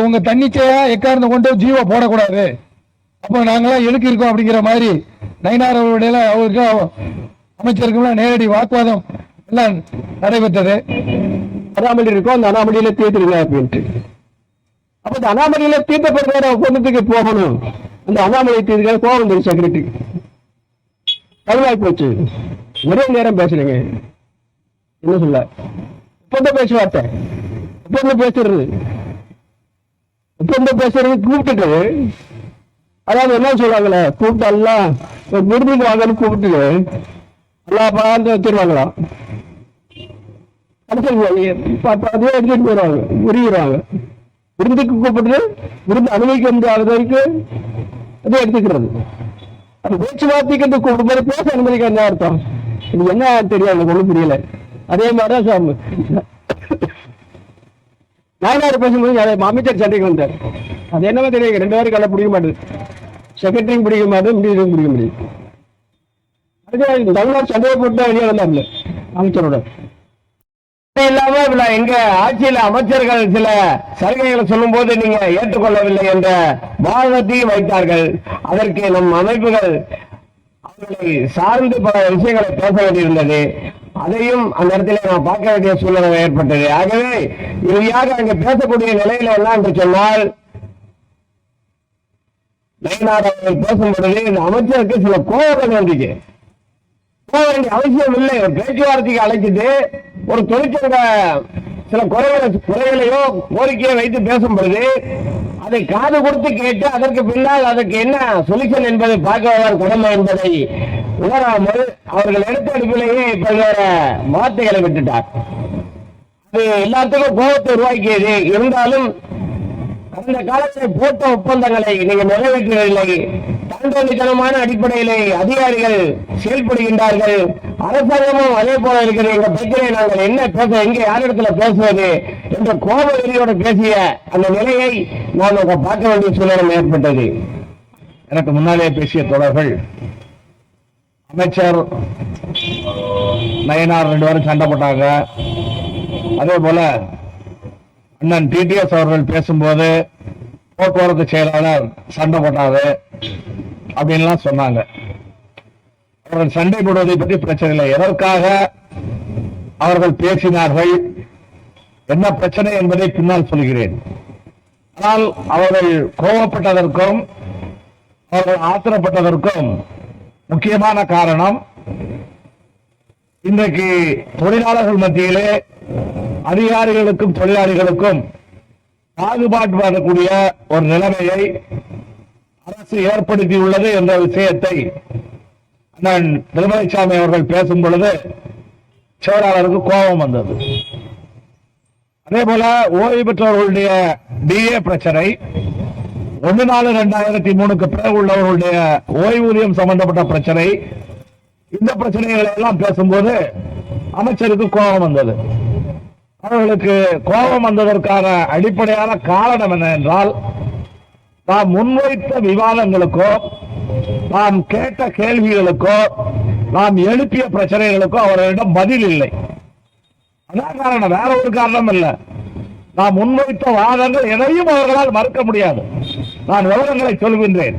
உங்க தன்னிச்சையா எக்காரணத்தை கொண்டு ஜீவோ போடக்கூடாது, அப்போ நாங்களாம் எதுக்கு இருக்கோம் அப்படிங்கிற மாதிரி நயினார் அவருடைய அவருக்கு அமைச்சருக்குலாம் நேரடி வாக்குவாதம் எல்லாம் நடைபெற்றது. அனாமலி இருக்கும், அந்த அனாமலியில தீர்த்துருங்க அப்படின்ட்டு. அப்ப இந்த அனாமலியில தீர்த்தப்படுற ஒப்பந்தத்துக்கு போகணும். அந்த அனாமலியை தீர்க்க கோபம் தெரியும் செக்ரட்டரி. கருவாய் போச்சு, ஒரே நேரம் பேசுறீங்க. என்ன சொல்ல ஒப்பந்தம் பேச்சுவார்த்தை, ஒப்பந்தம் பேசுறது கூப்பிட்டுட்டு, அதாவது என்ன சொல்றாங்களே, கூப்பிட்டு எல்லாம் விருந்துக்கு வாங்கன்னு கூப்பிட்டு எல்லாம் பார்த்து வச்சிருவாங்களாம். அதே எடுத்துட்டு போயிடுவாங்க, உருவிடுவாங்க. விருந்துக்கு கூப்பிட்டு விருந்து அனுமதிக்க முடியாத வரைக்கும் அதே எடுத்துக்கிறது. அது பேச்சுவார்த்தைக்கு கூப்பிடும்போது பேச அனுமதிக்க என்ன அர்த்தம்? இது என்ன தெரியாது, ஒன்றும் புரியல. அதே மாதிரிதான் நாயனார் பேசும்போது அமைச்சர் சண்டைக்கு வந்தார். அது என்னவோ தெரியும், 2 பேரும் கல்ல பிடிக்க மாட்டேது. செக்ரட்டரியும் பிடிக்க மாட்டேன், மினிஸ்டரும் பிடிக்க முடியும். தமிழ்நாடு சண்டையை போட்டு வெளியே வந்தார்ல அமைச்சரோட. இல்லாம எங்க ஆட்சியில அமைச்சர்கள் சில சலுகைகளை சொல்லும் போது நீங்க ஏற்றுக்கொள்ளவில்லை என்ற வாதத்தையும் வைத்தார்கள். அதற்கு நம் அமைப்புகள் அவர்களை சார்ந்து பல விஷயங்களை பேச வேண்டியிருந்தது. அதையும் அந்த இடத்துல நான் பார்க்க வேண்டிய சூழ்நிலை ஏற்பட்டது. ஆகவே இறுதியாக அங்க பேசக்கூடிய நிலையில என்ன என்று சொன்னால், நயினார் அவர்கள் பேசும்பொழுது இந்த அமைச்சருக்கு சில கோபங்கள் வந்துச்சு. போக வேண்டிய அவசியம் இல்லை. ஒரு பேச்சுவார்த்தைக்கு அழைச்சிட்டு ஒரு தொழிற்சங்க சில குறைகளையோ கோரிக்கையை வைத்து பேசும் பொழுது அதை காது கொடுத்து கேட்டு அதற்கு பின்னால் அதற்கு என்ன சொல்யூஷன் என்பதை பார்க்க கடமை என்பதை உணராமல் அவர்கள் எடுத்த அடிப்பிலேயே பல்வேறு வார்த்தைகளை விட்டுட்டார். அது எல்லாத்துக்கும் கோபத்தை உருவாக்கியது. இருந்தாலும் அந்த காலத்தில் போட்ட ஒப்பந்தங்களை நீங்க நிறைவேற்றவில்லை. தண்டனைத்தனமான அடிப்படையிலே அதிகாரிகள் செயல்படுகின்றார்கள். அரசாங்கமும் அதே போல இருக்கிற எங்க பிரச்சனை நாங்கள் என்ன பேச, எங்க யாரிடத்துல பேசுவது என்ற கோப வெறியோடு பேசிய அந்த நிலையை நாம் பார்க்க வேண்டிய சூழலும் ஏற்பட்டது. எனக்கு முன்னாலே பேசிய தொடர்கள் அமைச்சர் நயினார் 2 பேரும் சண்டை போட்டாங்க. அதே போல அண்ணன் டிடிஎஸ் அவர்கள் பேசும்போது போக்குவரத்து செயலாளர் சண்டை போட்டாரு அப்படின்லாம் சொன்னாங்க. அவர்கள் சண்டை போடுவதை பற்றி பிரச்சனை இல்லை. எதற்காக அவர்கள் பேசினார்கள், என்ன பிரச்சனை என்பதை பின்னால் சொல்கிறேன். ஆனால் அவர்கள் கோபப்பட்டதற்கும் அவர்கள் ஆத்திரப்பட்டதற்கும் முக்கியமான காரணம், இன்றைக்கு தொழிலாளர்கள் மத்தியிலே அதிகாரிகளுக்கும் தொழிலாளிகளுக்கும் பாகுபாடு வரக்கூடிய ஒரு நிலைமையை அரசு ஏற்படுத்தியுள்ளது என்ற விஷயத்தை அண்ணன் திருமலைசாமி அவர்கள் பேசும் பொழுது செயலாளருக்கு கோபம் வந்தது. அதே போல ஓய்வு பெற்றவர்களுடைய டிஏ பிரச்சனை, 1/4/2003 பிறகு உள்ளவர்களுடைய ஓய்வூதியம் சம்பந்தப்பட்ட பிரச்சனை, இந்த பிரச்சனைகளை எல்லாம் பேசும்போது அமைச்சருக்கு கோபம் வந்தது. அவர்களுக்கு கோபம் வந்ததற்கான அடிப்படையான காரணம் என்ன என்றால், நாம் முன்வைத்த விவாதங்களுக்கோ நாம் கேட்ட கேள்விகளுக்கோ நாம் எழுப்பிய பிரச்சனைகளுக்கோ அவர்களிடம் பதில் இல்லை. அதான் காரணம், வேற ஒரு காரணம் இல்ல. நாம் முன்வைத்த வாதங்கள் எதையும் அவர்களால் மறுக்க முடியாது. நான் விவரங்களை சொல்கின்றேன்.